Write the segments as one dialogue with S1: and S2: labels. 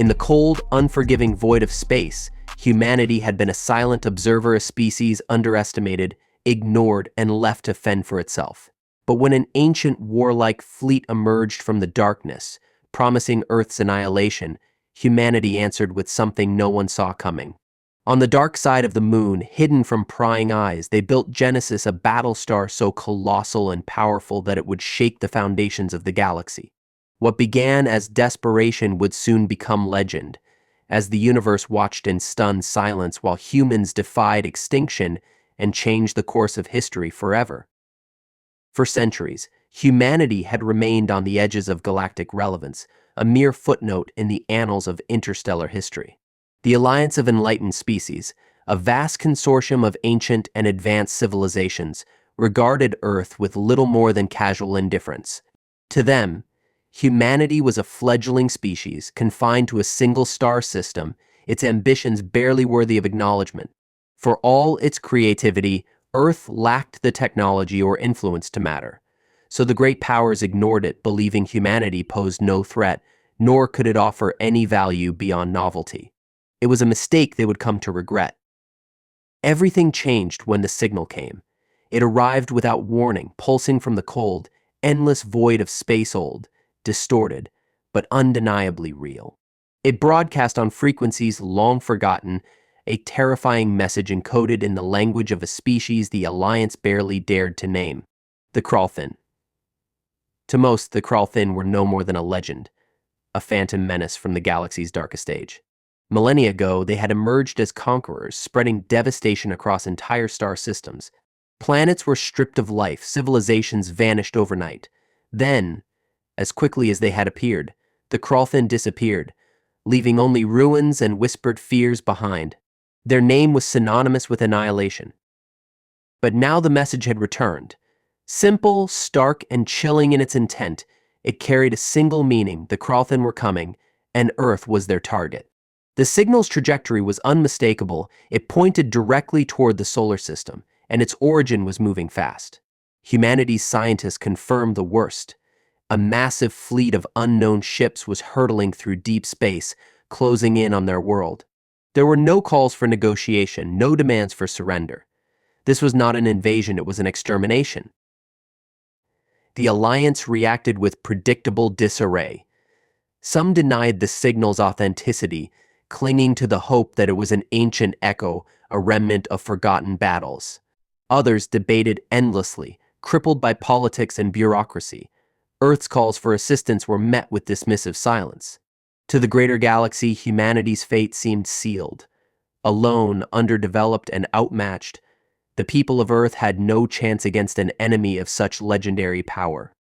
S1: In the cold, unforgiving void of space, humanity had been a silent observer, a species underestimated, ignored, and left to fend for itself. But when an ancient warlike fleet emerged from the darkness, promising Earth's annihilation, humanity answered with something no one saw coming. On the dark side of the moon, hidden from prying eyes, they built Genesis, a battlestar so colossal and powerful that it would shake the foundations of the galaxy. What began as desperation would soon become legend, as the universe watched in stunned silence while humans defied extinction and changed the course of history forever. For centuries, humanity had remained on the edges of galactic relevance, a mere footnote in the annals of interstellar history. The Alliance of Enlightened Species, a vast consortium of ancient and advanced civilizations, regarded Earth with little more than casual indifference. To them, humanity was a fledgling species confined to a single star system, its ambitions barely worthy of acknowledgement. For all its creativity, Earth lacked the technology or influence to matter. So the great powers ignored it, believing humanity posed no threat, nor could it offer any value beyond novelty. It was a mistake they would come to regret. Everything changed when the signal came. It arrived without warning, pulsing from the cold, endless void of space, old, distorted, but undeniably real. It broadcast on frequencies long forgotten, a terrifying message encoded in the language of a species the Alliance barely dared to name: the Kralthin. To most, the Kralthin were no more than a legend, a phantom menace from the galaxy's darkest age. Millennia ago, they had emerged as conquerors, spreading devastation across entire star systems. Planets were stripped of life, civilizations vanished overnight. Then, as quickly as they had appeared, the Kralthin disappeared, leaving only ruins and whispered fears behind. Their name was synonymous with annihilation. But now the message had returned. Simple, stark, and chilling in its intent, it carried a single meaning: the Kralthin were coming, and Earth was their target. The signal's trajectory was unmistakable. It pointed directly toward the solar system, and its origin was moving fast. Humanity's scientists confirmed the worst. A massive fleet of unknown ships was hurtling through deep space, closing in on their world. There were no calls for negotiation, no demands for surrender. This was not an invasion, it was an extermination. The Alliance reacted with predictable disarray. Some denied the signal's authenticity, clinging to the hope that it was an ancient echo, a remnant of forgotten battles. Others debated endlessly, crippled by politics and bureaucracy. Earth's calls for assistance were met with dismissive silence. To the greater galaxy, humanity's fate seemed sealed. Alone, underdeveloped, and outmatched, the people of Earth had no chance against an enemy of such legendary power.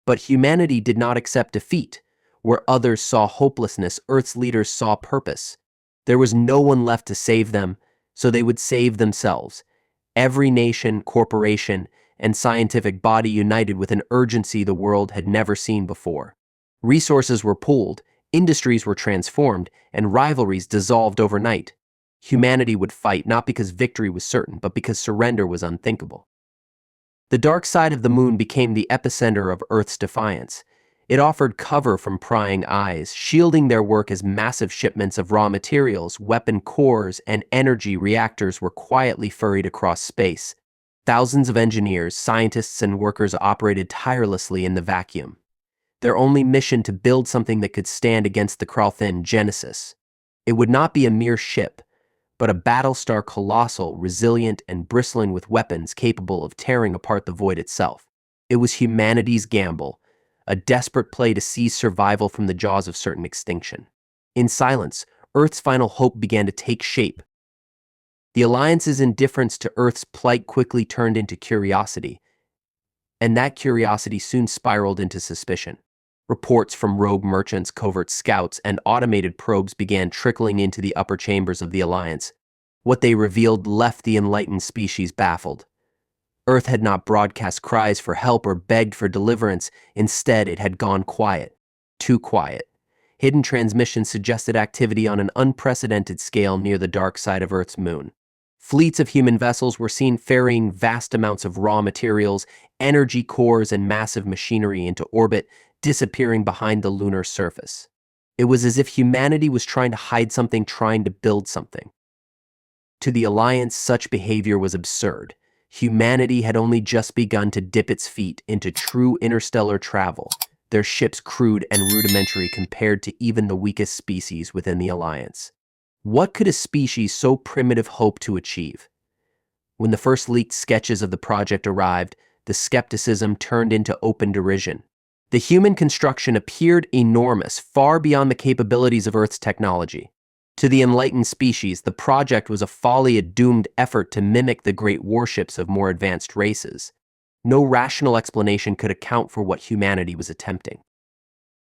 S1: But humanity did not accept defeat. Where others saw hopelessness, Earth's leaders saw purpose. There was no one left to save them, so they would save themselves. Every nation, corporation, and scientific body united with an urgency the world had never seen before. Resources were pooled, industries were transformed, and rivalries dissolved overnight. Humanity would fight not because victory was certain, but because surrender was unthinkable. The dark side of the moon became the epicenter of Earth's defiance. It offered cover from prying eyes, shielding their work as massive shipments of raw materials, weapon cores, and energy reactors were quietly ferried across space. Thousands of engineers, scientists, and workers operated tirelessly in the vacuum, their only mission to build something that could stand against the Kralthin Genesis. It would not be a mere ship, but a battlestar colossal, resilient, and bristling with weapons capable of tearing apart the void itself. It was humanity's gamble, a desperate play to seize survival from the jaws of certain extinction. In silence, Earth's final hope began to take shape. The Alliance's indifference to Earth's plight quickly turned into curiosity, and that curiosity soon spiraled into suspicion. Reports from rogue merchants, covert scouts, and automated probes began trickling into the upper chambers of the Alliance. What they revealed left the enlightened species baffled. Earth had not broadcast cries for help or begged for deliverance. Instead, it had gone quiet. Too quiet. Hidden transmissions suggested activity on an unprecedented scale near the dark side of Earth's moon. Fleets of human vessels were seen ferrying vast amounts of raw materials, energy cores, and massive machinery into orbit, disappearing behind the lunar surface. It was as if humanity was trying to hide something, trying to build something. To the Alliance, such behavior was absurd. Humanity had only just begun to dip its feet into true interstellar travel, their ships crude and rudimentary compared to even the weakest species within the Alliance. What could a species so primitive hope to achieve? When the first leaked sketches of the project arrived, the skepticism turned into open derision. The human construction appeared enormous, far beyond the capabilities of Earth's technology. To the enlightened species, the project was a folly, a doomed effort to mimic the great warships of more advanced races. No rational explanation could account for what humanity was attempting.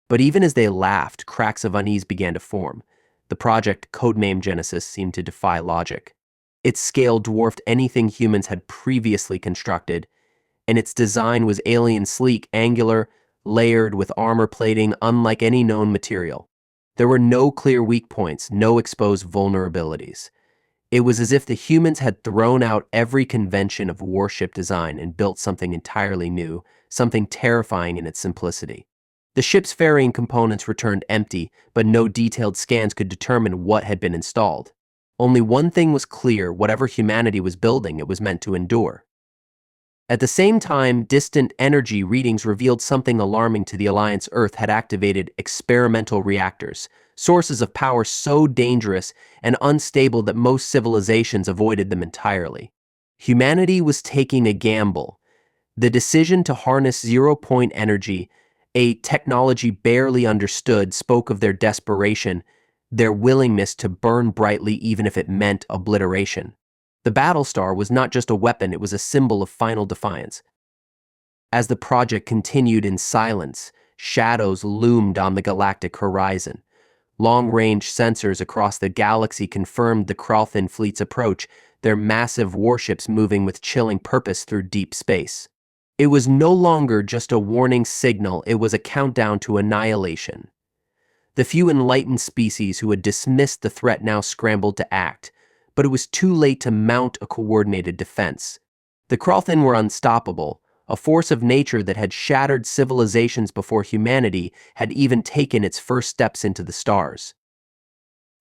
S1: But even as they laughed, cracks of unease began to form. The project, codenamed Genesis, seemed to defy logic. Its scale dwarfed anything humans had previously constructed, and its design was alien, sleek, angular, layered with armor plating unlike any known material. There were no clear weak points, no exposed vulnerabilities. It was as if the humans had thrown out every convention of warship design and built something entirely new, something terrifying in its simplicity. The ship's ferrying components returned empty, but no detailed scans could determine what had been installed. Only one thing was clear: whatever humanity was building, it was meant to endure. At the same time, distant energy readings revealed something alarming to the Alliance. Earth had activated experimental reactors, sources of power so dangerous and unstable that most civilizations avoided them entirely. Humanity was taking a gamble. The decision to harness zero-point energy, a technology barely understood, spoke of their desperation, their willingness to burn brightly even if it meant obliteration. The Battlestar was not just a weapon, it was a symbol of final defiance. As the project continued in silence, shadows loomed on the galactic horizon. Long-range sensors across the galaxy confirmed the Kralthin fleet's approach, their massive warships moving with chilling purpose through deep space. It was no longer just a warning signal, it was a countdown to annihilation. The few enlightened species who had dismissed the threat now scrambled to act, but it was too late to mount a coordinated defense. The Kralthin were unstoppable, a force of nature that had shattered civilizations before humanity had even taken its first steps into the stars.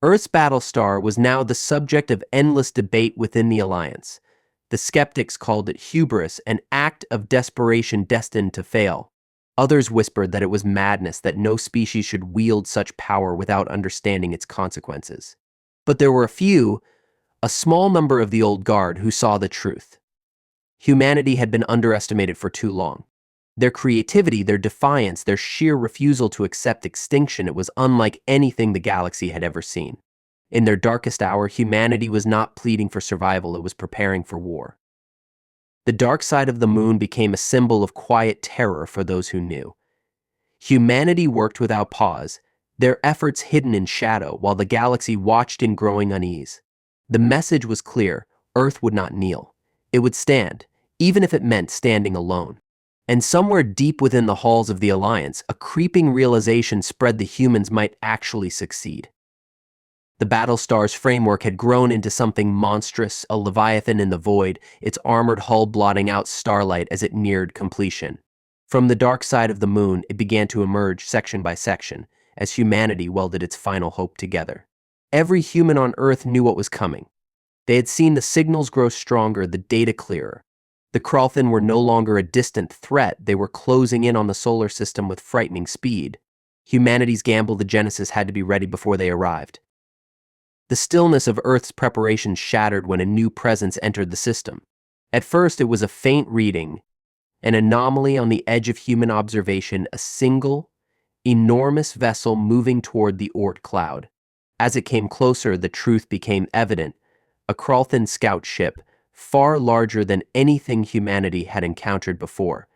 S1: Earth's Battlestar was now the subject of endless debate within the Alliance. The skeptics called it hubris, an act of desperation destined to fail. Others whispered that it was madness, that no species should wield such power without understanding its consequences. But there were a small number of the old guard who saw the truth. Humanity had been underestimated for too long. Their creativity, their defiance, their sheer refusal to accept extinction, it was unlike anything the galaxy had ever seen. In their darkest hour, humanity was not pleading for survival, it was preparing for war. The dark side of the moon became a symbol of quiet terror for those who knew. Humanity worked without pause, their efforts hidden in shadow, while the galaxy watched in growing unease. The message was clear: Earth would not kneel. It would stand, even if it meant standing alone. And somewhere deep within the halls of the Alliance, a creeping realization spread: the humans might actually succeed. The Battlestar's framework had grown into something monstrous, a leviathan in the void, its armored hull blotting out starlight as it neared completion. From the dark side of the moon, it began to emerge section by section, as humanity welded its final hope together. Every human on Earth knew what was coming. They had seen the signals grow stronger, the data clearer. The Kralthin were no longer a distant threat, they were closing in on the solar system with frightening speed. Humanity's gamble, the Genesis, had to be ready before they arrived. The stillness of Earth's preparations shattered when a new presence entered the system. At first, it was a faint reading, an anomaly on the edge of human observation, a single, enormous vessel moving toward the Oort cloud. As it came closer, the truth became evident. A Kralthin scout ship, far larger than anything humanity had encountered before,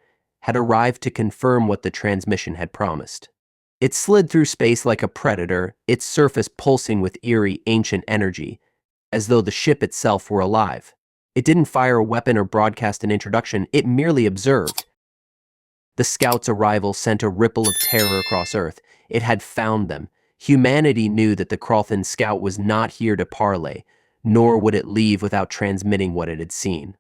S1: had arrived to confirm what the transmission had promised. It slid through space like a predator, its surface pulsing with eerie, ancient energy, as though the ship itself were alive. It didn't fire a weapon or broadcast an introduction, it merely observed. The scout's arrival sent a ripple of terror across Earth. It had found them. Humanity knew that the Kralthin scout was not here to parley, nor would it leave without transmitting what it had seen.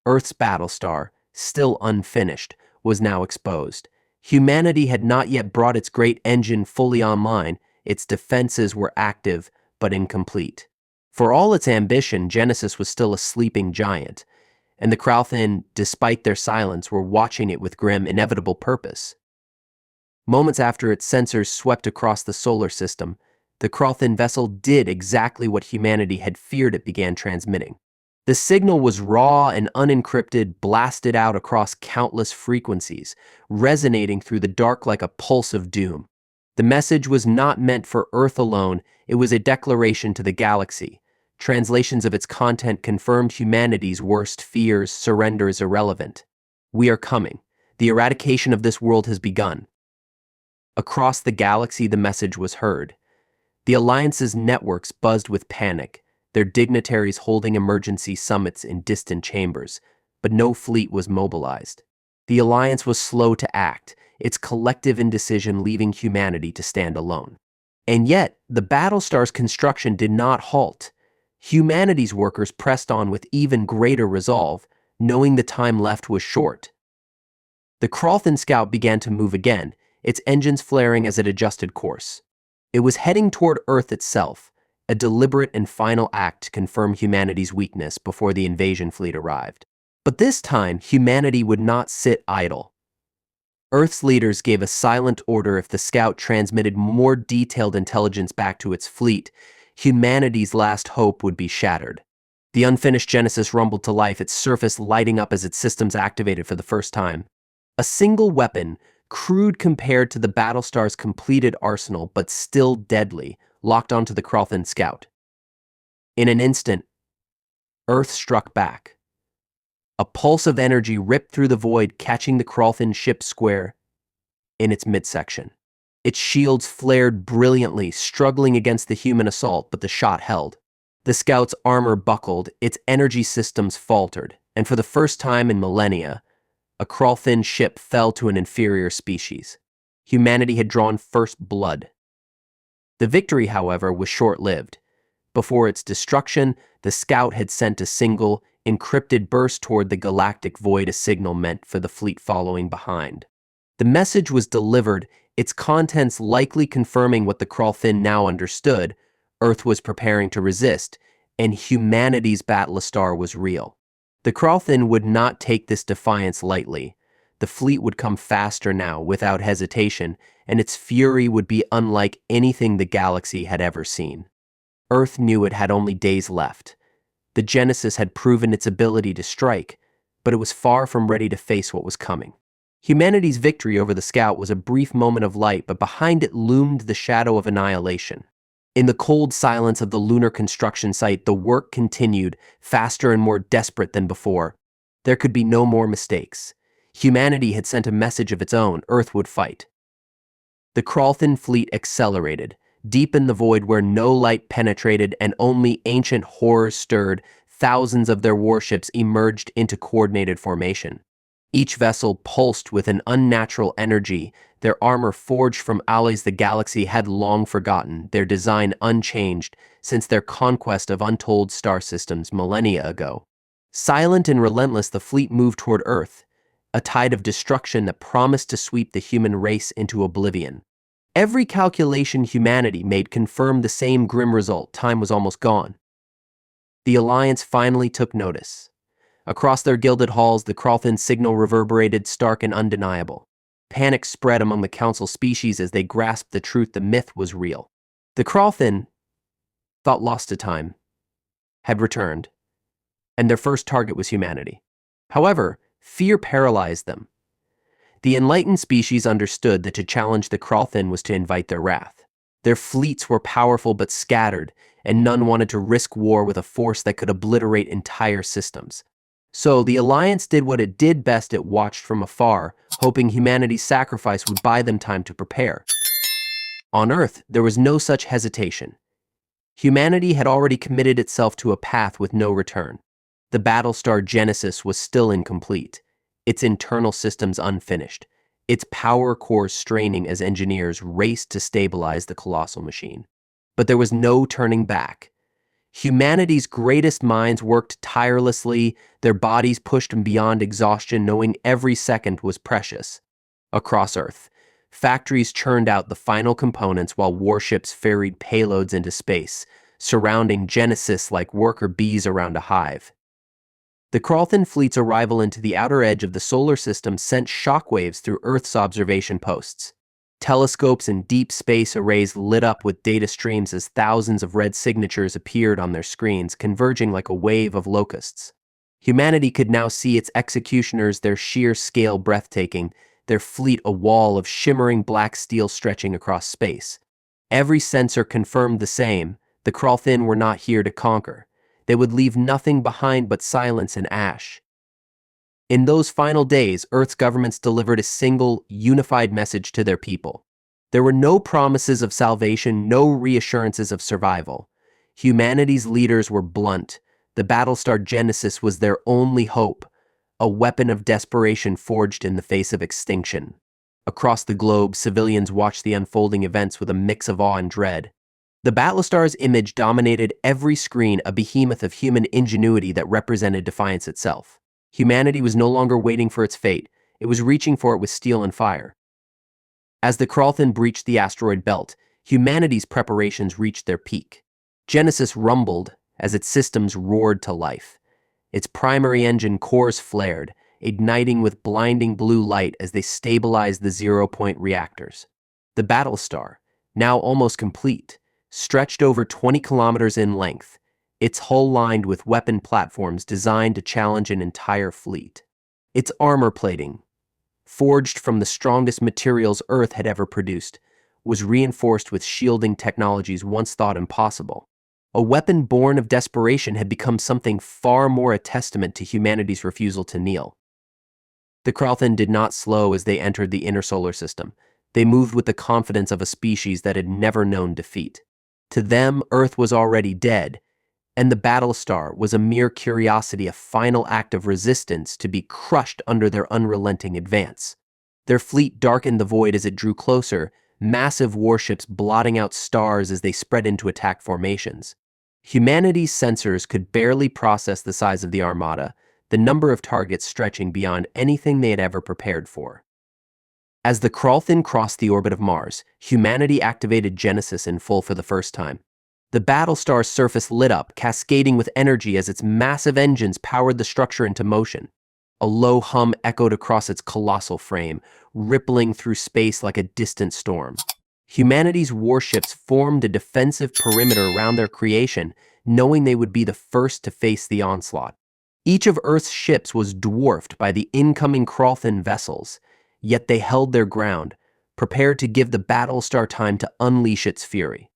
S1: Earth's Battlestar, still unfinished, was now exposed. Humanity had not yet brought its great engine fully online. its defenses were active but incomplete. For all its ambition, Genesis was still a sleeping giant, and the Kralthin, despite their silence, were watching it with grim, inevitable purpose. Moments after its sensors swept across the solar system, the Kralthin vessel did exactly what humanity had feared it began transmitting. The signal was raw and unencrypted, blasted out across countless frequencies, resonating through the dark like a pulse of doom. The message was not meant for Earth alone, it was a declaration to the galaxy. Translations of its content confirmed humanity's worst fears. Surrender is irrelevant. We are coming. The eradication of this world has begun. Across the galaxy, the message was heard. The Alliance's networks buzzed with panic, their dignitaries holding emergency summits in distant chambers, but no fleet was mobilized. The Alliance was slow to act, its collective indecision leaving humanity to stand alone. And yet, the Battlestar's construction did not halt. Humanity's workers pressed on with even greater resolve, knowing the time left was short. The Kralthin scout began to move again, its engines flaring as it adjusted course. It was heading toward Earth itself, a deliberate and final act to confirm humanity's weakness before the invasion fleet arrived. But this time, humanity would not sit idle. Earth's leaders gave a silent order: if the scout transmitted more detailed intelligence back to its fleet, humanity's last hope would be shattered. The unfinished Genesis rumbled to life, its surface lighting up as its systems activated for the first time. A single weapon, crude compared to the Battlestar's completed arsenal, but still deadly, locked onto the Kralthin scout. In an instant, Earth struck back. A pulse of energy ripped through the void, catching the Kralthin ship square in its midsection. Its shields flared brilliantly, struggling against the human assault, but the shot held. The scout's armor buckled, its energy systems faltered, and for the first time in millennia, a Kralthin ship fell to an inferior species. Humanity had drawn first blood. The victory, however, was short-lived. Before its destruction, the scout had sent a single, encrypted burst toward the galactic void, a signal meant for the fleet following behind. The message was delivered, its contents likely confirming what the Kralthin now understood: Earth was preparing to resist, and humanity's Battlestar was real. The Kralthin would not take this defiance lightly. The fleet would come faster now, without hesitation, and its fury would be unlike anything the galaxy had ever seen. Earth knew it had only days left. The Genesis had proven its ability to strike, but it was far from ready to face what was coming. Humanity's victory over the scout was a brief moment of light, but behind it loomed the shadow of annihilation. In the cold silence of the lunar construction site, the work continued, faster and more desperate than before. There could be no more mistakes. Humanity had sent a message of its own: Earth would fight. The Kralthin fleet accelerated, deep in the void where no light penetrated and only ancient horrors stirred. Thousands of their warships emerged into coordinated formation. Each vessel pulsed with an unnatural energy, their armor forged from alloys the galaxy had long forgotten, their design unchanged since their conquest of untold star systems millennia ago. Silent and relentless, the fleet moved toward Earth, a tide of destruction that promised to sweep the human race into oblivion. Every calculation humanity made confirmed the same grim result: time was almost gone. The Alliance finally took notice. Across their gilded halls, the Kralthin signal reverberated, stark and undeniable. Panic spread among the Council species as they grasped the truth: the myth was real. The Kralthin, thought lost to time, had returned, and their first target was humanity. However, fear paralyzed them. The enlightened species understood that to challenge the Kralthin was to invite their wrath. Their fleets were powerful but scattered, and none wanted to risk war with a force that could obliterate entire systems. So the Alliance did what it did best: it watched from afar, hoping humanity's sacrifice would buy them time to prepare. On Earth, there was no such hesitation. Humanity had already committed itself to a path with no return. The Battlestar Genesis was still incomplete, its internal systems unfinished, its power cores straining as engineers raced to stabilize the colossal machine. But there was no turning back. Humanity's greatest minds worked tirelessly, their bodies pushed beyond exhaustion, knowing every second was precious. Across Earth, Factories churned out the final components while warships ferried payloads into space, surrounding Genesis like worker bees around a hive. The Kralthin fleet's arrival into the outer edge of the solar system sent shockwaves through Earth's observation posts. Telescopes and deep space arrays lit up with data streams as thousands of red signatures appeared on their screens, converging like a wave of locusts. Humanity could now see its executioners, their sheer scale breathtaking, their fleet a wall of shimmering black steel stretching across space. Every sensor confirmed the same: the Kralthin were not here to conquer. They would leave nothing behind but silence and ash. In those final days, Earth's governments delivered a single, unified message to their people. There were no promises of salvation, no reassurances of survival. Humanity's leaders were blunt. The Battlestar Genesis was their only hope, a weapon of desperation forged in the face of extinction. Across the globe, civilians watched the unfolding events with a mix of awe and dread. The Battlestar's image dominated every screen, a behemoth of human ingenuity that represented defiance itself. Humanity was no longer waiting for its fate, it was reaching for it with steel and fire. As the Kralthin breached the asteroid belt, humanity's preparations reached their peak. Genesis rumbled as its systems roared to life. Its primary engine cores flared, igniting with blinding blue light as they stabilized the zero-point reactors. The Battlestar, now almost complete, stretched over 20 kilometers in length, its hull lined with weapon platforms designed to challenge an entire fleet. Its armor plating, forged from the strongest materials Earth had ever produced, was reinforced with shielding technologies once thought impossible. A weapon born of desperation had become something far more a testament to humanity's refusal to kneel. The Kralthin did not slow as they entered the inner solar system. They moved with the confidence of a species that had never known defeat. To them, Earth was already dead, and the Battlestar was a mere curiosity, a final act of resistance to be crushed under their unrelenting advance. Their fleet darkened the void as it drew closer, massive warships blotting out stars as they spread into attack formations. Humanity's sensors could barely process the size of the armada, the number of targets stretching beyond anything they had ever prepared for. As the Kralthin crossed the orbit of Mars, humanity activated Genesis in full for the first time. The Battlestar's surface lit up, cascading with energy as its massive engines powered the structure into motion. A low hum echoed across its colossal frame, rippling through space like a distant storm. Humanity's warships formed a defensive perimeter around their creation, knowing they would be the first to face the onslaught. Each of Earth's ships was dwarfed by the incoming Kralthin vessels, yet they held their ground, prepared to give the Battlestar time to unleash its fury.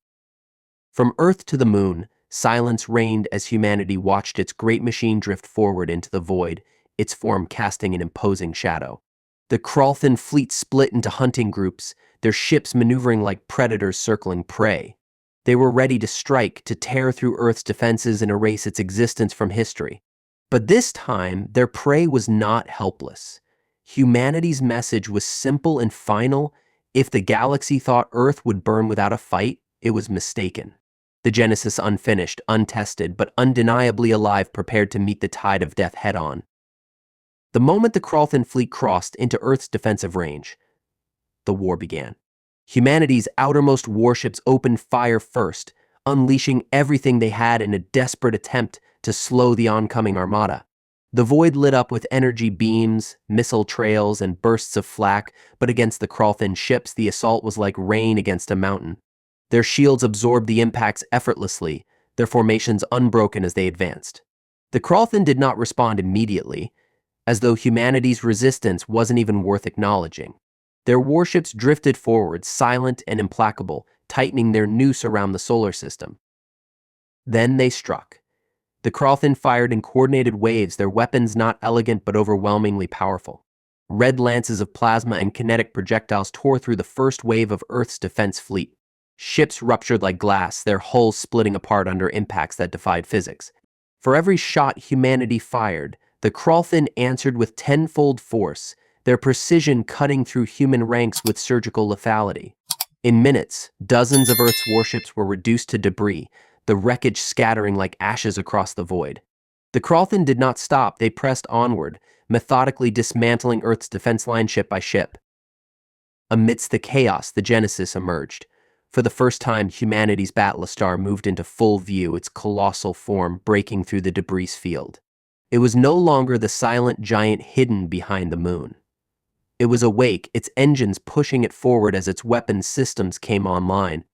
S1: From Earth to the moon, silence reigned as humanity watched its great machine drift forward into the void, its form casting an imposing shadow. The Kralthin fleet split into hunting groups, their ships maneuvering like predators circling prey. They were ready to strike, to tear through Earth's defenses and erase its existence from history. But this time, their prey was not helpless. Humanity's message was simple and final. If the galaxy thought Earth would burn without a fight, it was mistaken. The Genesis, unfinished, untested, but undeniably alive, prepared to meet the tide of death head-on. The moment the Kralthin fleet crossed into Earth's defensive range, the war began. Humanity's outermost warships opened fire first, unleashing everything they had in a desperate attempt to slow the oncoming armada. The void lit up with energy beams, missile trails, and bursts of flak, but against the Kralthin ships, the assault was like rain against a mountain. Their shields absorbed the impacts effortlessly, their formations unbroken as they advanced. The Kralthin did not respond immediately, as though humanity's resistance wasn't even worth acknowledging. Their warships drifted forward, silent and implacable, tightening their noose around the solar system. Then they struck. The Kralthin fired in coordinated waves, their weapons not elegant but overwhelmingly powerful. Red lances of plasma and kinetic projectiles tore through the first wave of Earth's defense fleet. Ships ruptured like glass, their hulls splitting apart under impacts that defied physics. For every shot humanity fired, the Kralthin answered with tenfold force, their precision cutting through human ranks with surgical lethality. In minutes, dozens of Earth's warships were reduced to debris, the wreckage scattering like ashes across the void. The Kralthin did not stop, they pressed onward, methodically dismantling Earth's defense line ship by ship. Amidst the chaos, the Genesis emerged. For the first time, humanity's Battlestar moved into full view, its colossal form breaking through the debris field. It was no longer the silent giant hidden behind the moon. It was awake, its engines pushing it forward as its weapons systems came online.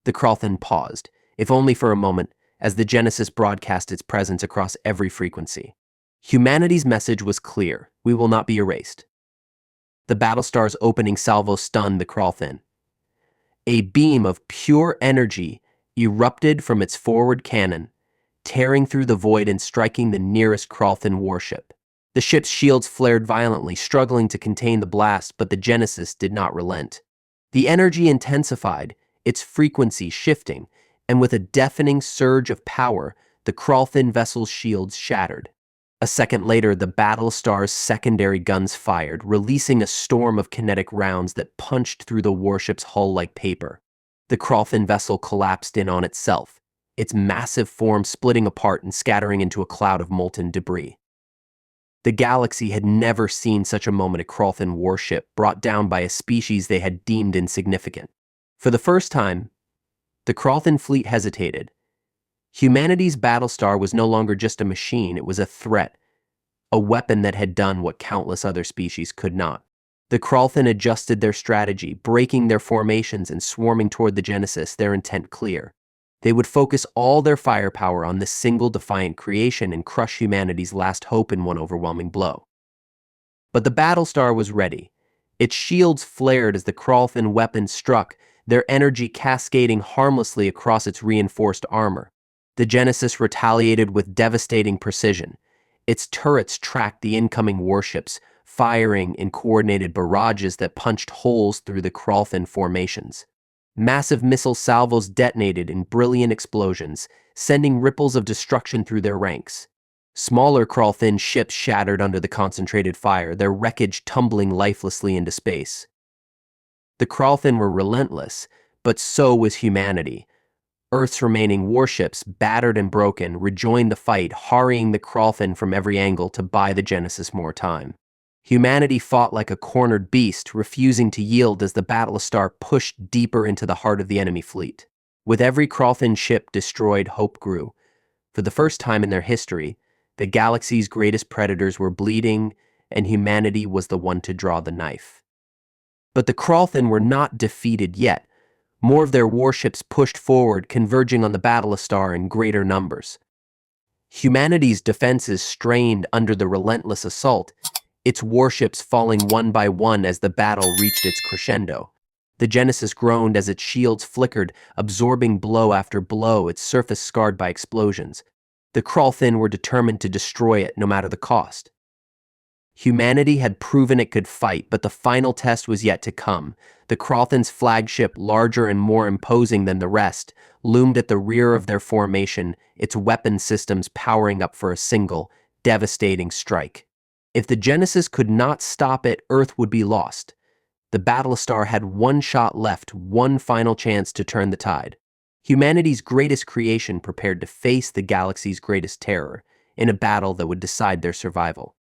S1: The Kralthin paused, if only for a moment, as the Genesis broadcast its presence across every frequency. Humanity's message was clear: we will not be erased. The Battlestar's opening salvo stunned the Kralthin. A beam of pure energy erupted from its forward cannon, tearing through the void and striking the nearest Kralthin warship. The ship's shields flared violently, struggling to contain the blast, but the Genesis did not relent. The energy intensified, its frequency shifting, and with a deafening surge of power, the Kralthin vessel's shields shattered. A second later, the Battlestar's secondary guns fired, releasing a storm of kinetic rounds that punched through the warship's hull like paper. The Kralthin vessel collapsed in on itself, its massive form splitting apart and scattering into a cloud of molten debris. The galaxy had never seen such a moment: a Kralthin warship brought down by a species they had deemed insignificant. For the first time, the Kralthin fleet hesitated. Humanity's Battlestar was no longer just a machine, it was a threat, a weapon that had done what countless other species could not. The Kralthin adjusted their strategy, breaking their formations and swarming toward the Genesis, their intent clear. They would focus all their firepower on this single defiant creation and crush humanity's last hope in one overwhelming blow. But the Battlestar was ready. Its shields flared as the Kralthin weapon struck, their energy cascading harmlessly across its reinforced armor. The Genesis retaliated with devastating precision. Its turrets tracked the incoming warships, firing in coordinated barrages that punched holes through the Kralthin formations. Massive missile salvos detonated in brilliant explosions, sending ripples of destruction through their ranks. Smaller Kralthin ships shattered under the concentrated fire, their wreckage tumbling lifelessly into space. The Kralthin were relentless, but so was humanity. Earth's remaining warships, battered and broken, rejoined the fight, harrying the Kralthin from every angle to buy the Genesis more time. Humanity fought like a cornered beast, refusing to yield as the Battlestar pushed deeper into the heart of the enemy fleet. With every Kralthin ship destroyed, hope grew. For the first time in their history, the galaxy's greatest predators were bleeding, and humanity was the one to draw the knife. But the Kralthin were not defeated yet. More of their warships pushed forward, converging on the Battlestar in greater numbers. Humanity's defenses strained under the relentless assault, its warships falling one by one as the battle reached its crescendo. The Genesis groaned as its shields flickered, absorbing blow after blow, its surface scarred by explosions. The Kralthin were determined to destroy it no matter the cost. Humanity had proven it could fight, but the final test was yet to come. The Kralthin's flagship, larger and more imposing than the rest, loomed at the rear of their formation, its weapon systems powering up for a single, devastating strike. If the Genesis could not stop it, Earth would be lost. The Battlestar had one shot left, one final chance to turn the tide. Humanity's greatest creation prepared to face the galaxy's greatest terror in a battle that would decide their survival.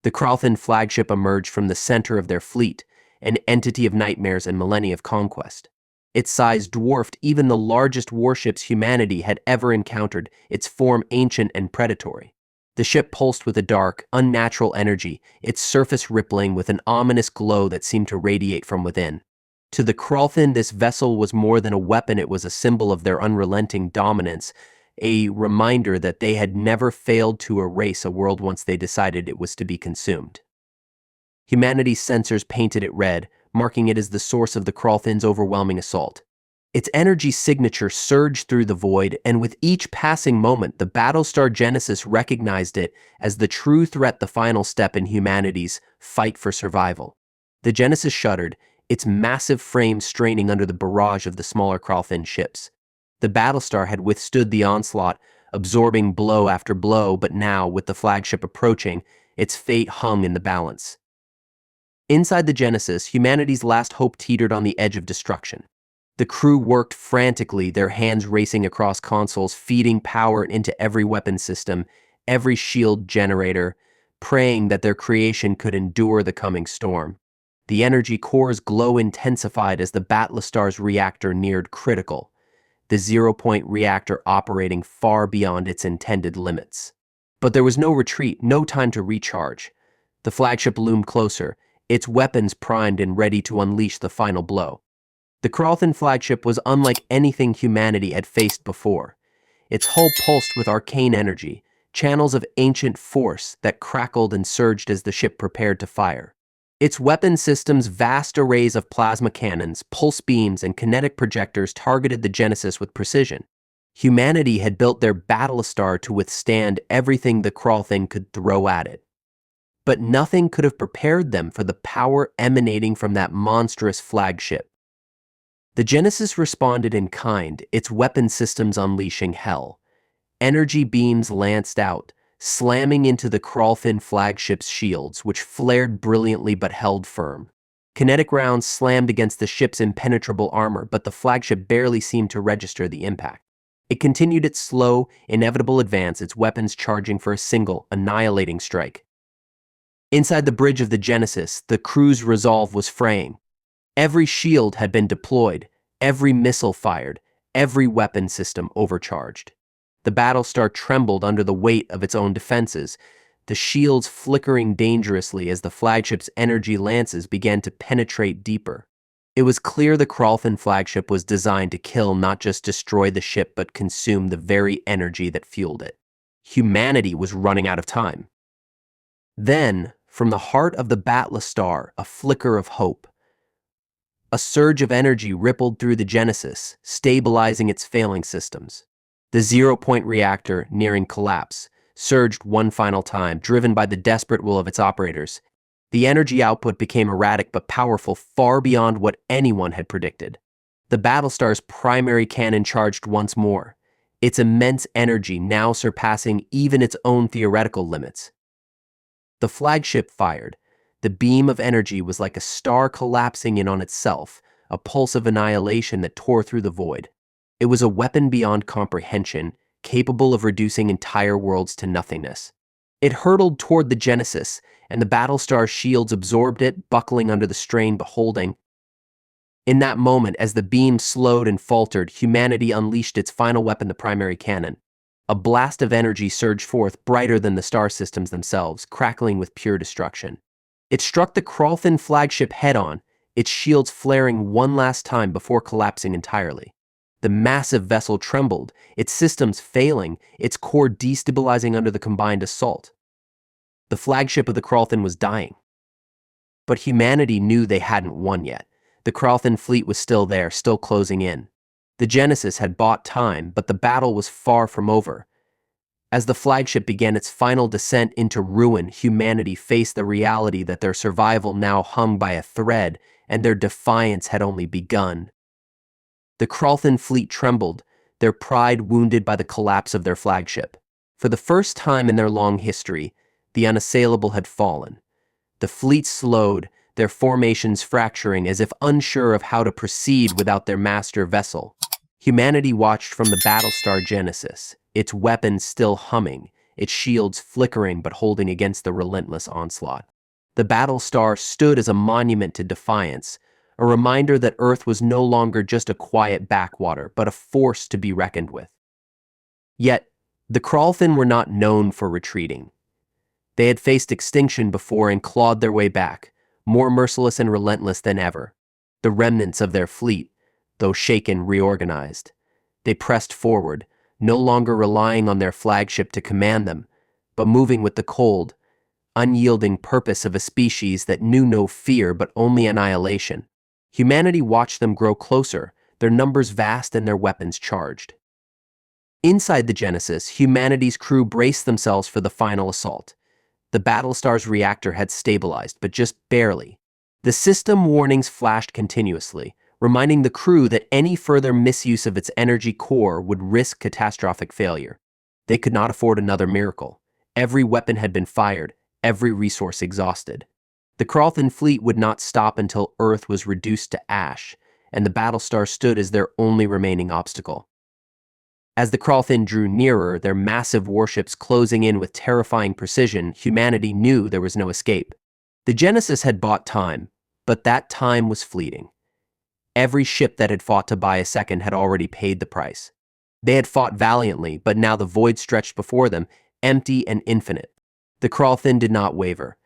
S1: The Kralthin flagship emerged from the center of their fleet, an entity of nightmares and millennia of conquest. Its size dwarfed even the largest warships humanity had ever encountered, its form ancient and predatory. The ship pulsed with a dark, unnatural energy, its surface rippling with an ominous glow that seemed to radiate from within. To the Kralthin, this vessel was more than a weapon, it was a symbol of their unrelenting dominance, a reminder that they had never failed to erase a world once they decided it was to be consumed. Humanity's sensors painted it red, marking it as the source of the Kralthin's overwhelming assault. Its energy signature surged through the void, and with each passing moment, the Battlestar Genesis recognized it as the true threat, the final step in humanity's fight for survival. The Genesis shuddered, its massive frame straining under the barrage of the smaller Kralthin ships. The Battlestar had withstood the onslaught, absorbing blow after blow, but now, with the flagship approaching, its fate hung in the balance. Inside the Genesis, humanity's last hope teetered on the edge of destruction. The crew worked frantically, their hands racing across consoles, feeding power into every weapon system, every shield generator, praying that their creation could endure the coming storm. The energy core's glow intensified as the Battlestar's reactor neared critical, the zero-point reactor operating far beyond its intended limits. But there was no retreat, no time to recharge. The flagship loomed closer, its weapons primed and ready to unleash the final blow. The Kralthin flagship was unlike anything humanity had faced before. Its hull pulsed with arcane energy, channels of ancient force that crackled and surged as the ship prepared to fire. Its weapon system's vast arrays of plasma cannons, pulse beams, and kinetic projectors targeted the Genesis with precision. Humanity had built their Battlestar to withstand everything the Kralthin could throw at it. But nothing could have prepared them for the power emanating from that monstrous flagship. The Genesis responded in kind, its weapon systems unleashing hell. Energy beams lanced out, slamming into the Kralthin flagship's shields, which flared brilliantly but held firm. Kinetic rounds slammed against the ship's impenetrable armor, but the flagship barely seemed to register the impact. It continued its slow, inevitable advance, its weapons charging for a single, annihilating strike. Inside the bridge of the Genesis, the crew's resolve was fraying. Every shield had been deployed, every missile fired, every weapon system overcharged. The Battlestar trembled under the weight of its own defenses, the shields flickering dangerously as the flagship's energy lances began to penetrate deeper. It was clear the Kralthin flagship was designed to kill, not just destroy the ship, but consume the very energy that fueled it. Humanity was running out of time. Then, from the heart of the Battlestar, a flicker of hope. A surge of energy rippled through the Genesis, stabilizing its failing systems. The zero-point reactor, nearing collapse, surged one final time, driven by the desperate will of its operators. The energy output became erratic but powerful, far beyond what anyone had predicted. The Battlestar's primary cannon charged once more, its immense energy now surpassing even its own theoretical limits. The flagship fired. The beam of energy was like a star collapsing in on itself, a pulse of annihilation that tore through the void. It was a weapon beyond comprehension, capable of reducing entire worlds to nothingness. It hurtled toward the Genesis, and the Battlestar's shields absorbed it, buckling under the strain beholding. In that moment, as the beam slowed and faltered, humanity unleashed its final weapon, the primary cannon. A blast of energy surged forth, brighter than the star systems themselves, crackling with pure destruction. It struck the Kralthin flagship head-on, its shields flaring one last time before collapsing entirely. The massive vessel trembled, its systems failing, its core destabilizing under the combined assault. The flagship of the Kralthin was dying. But humanity knew they hadn't won yet. The Kralthin fleet was still there, still closing in. The Genesis had bought time, but the battle was far from over. As the flagship began its final descent into ruin, humanity faced the reality that their survival now hung by a thread, and their defiance had only begun. The Kralthin fleet trembled, their pride wounded by the collapse of their flagship. For the first time in their long history, the unassailable had fallen. The fleet slowed, their formations fracturing as if unsure of how to proceed without their master vessel. Humanity watched from the Battlestar Genesis, its weapons still humming, its shields flickering but holding against the relentless onslaught. The Battlestar stood as a monument to defiance, a reminder that Earth was no longer just a quiet backwater, but a force to be reckoned with. Yet, the Kralthin were not known for retreating. They had faced extinction before and clawed their way back, more merciless and relentless than ever. The remnants of their fleet, though shaken, reorganized. They pressed forward, no longer relying on their flagship to command them, but moving with the cold, unyielding purpose of a species that knew no fear but only annihilation. Humanity watched them grow closer, their numbers vast and their weapons charged. Inside the Genesis, humanity's crew braced themselves for the final assault. The Battlestar's reactor had stabilized, but just barely. The system warnings flashed continuously, reminding the crew that any further misuse of its energy core would risk catastrophic failure. They could not afford another miracle. Every weapon had been fired, every resource exhausted. The Kralthin fleet would not stop until Earth was reduced to ash, and the Battlestar stood as their only remaining obstacle. As the Kralthin drew nearer, their massive warships closing in with terrifying precision, humanity knew there was no escape. The Genesis had bought time, But that time was fleeting. Every ship that had fought to buy a second had already paid the price. They had fought valiantly, but now the void stretched before them, empty and infinite. The Kralthin did not waver.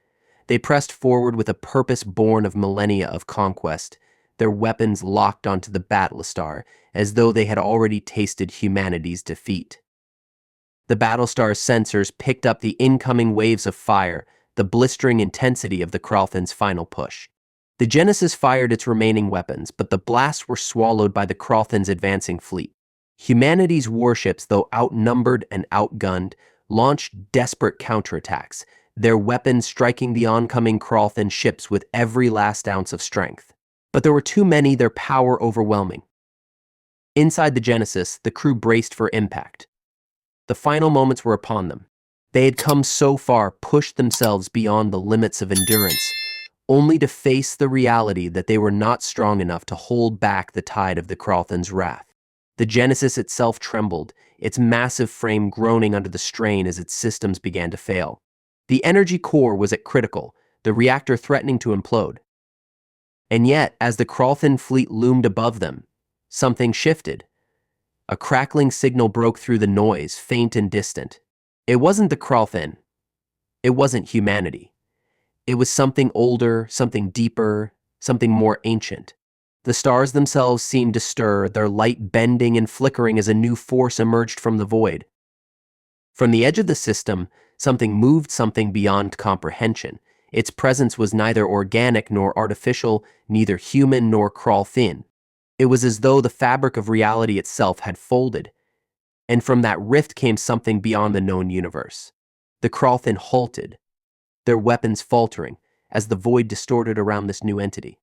S1: They pressed forward with a purpose born of millennia of conquest, their weapons locked onto the Battlestar, as though they had already tasted humanity's defeat. The Battlestar's sensors picked up the incoming waves of fire, the blistering intensity of the Kralthin's final push. The Genesis fired its remaining weapons, but the blasts were swallowed by the Kralthin's advancing fleet. Humanity's warships, though outnumbered and outgunned, launched desperate counterattacks, their weapons striking the oncoming Kralthin ships with every last ounce of strength. But there were too many, their power overwhelming. Inside the Genesis, the crew braced for impact. The final moments were upon them. They had come so far, pushed themselves beyond the limits of endurance, only to face the reality that they were not strong enough to hold back the tide of the Kralthin's wrath. The Genesis itself trembled, its massive frame groaning under the strain as its systems began to fail. The energy core was at critical, the reactor threatening to implode. And yet, as the Kralthin fleet loomed above them, something shifted. A crackling signal broke through the noise, faint and distant. It wasn't the Kralthin. It wasn't humanity. It was something older, something deeper, something more ancient. The stars themselves seemed to stir, their light bending and flickering as a new force emerged from the void. From the edge of the system, something moved, something beyond comprehension. Its presence was neither organic nor artificial, neither human nor Kralthin. It was as though the fabric of reality itself had folded, and from that rift came something beyond the known universe. The Kralthin halted, their weapons faltering, as the void distorted around this new entity.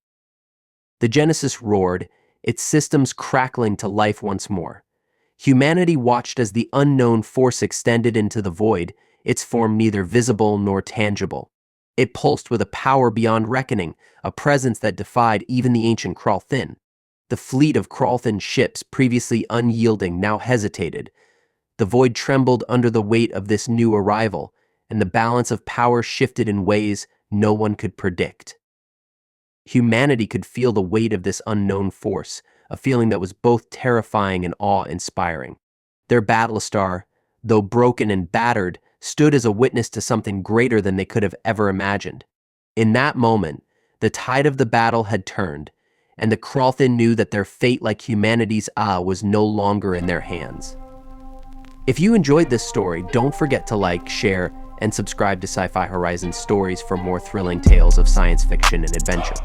S1: The Genesis roared, its systems crackling to life once more. Humanity watched as the unknown force extended into the void, its form neither visible nor tangible. It pulsed with a power beyond reckoning, a presence that defied even the ancient Kralthin. The fleet of Kralthin ships, previously unyielding, now hesitated. The void trembled under the weight of this new arrival, and the balance of power shifted in ways no one could predict. Humanity could feel the weight of this unknown force, a feeling that was both terrifying and awe-inspiring. Their Battlestar, though broken and battered, stood as a witness to something greater than they could have ever imagined. In that moment, the tide of the battle had turned, and the Kralthin knew that their fate, like humanity's was no longer in their hands. If you enjoyed this story, don't forget to like, share, and subscribe to Sci-Fi Horizons Stories for more thrilling tales of science fiction and adventure.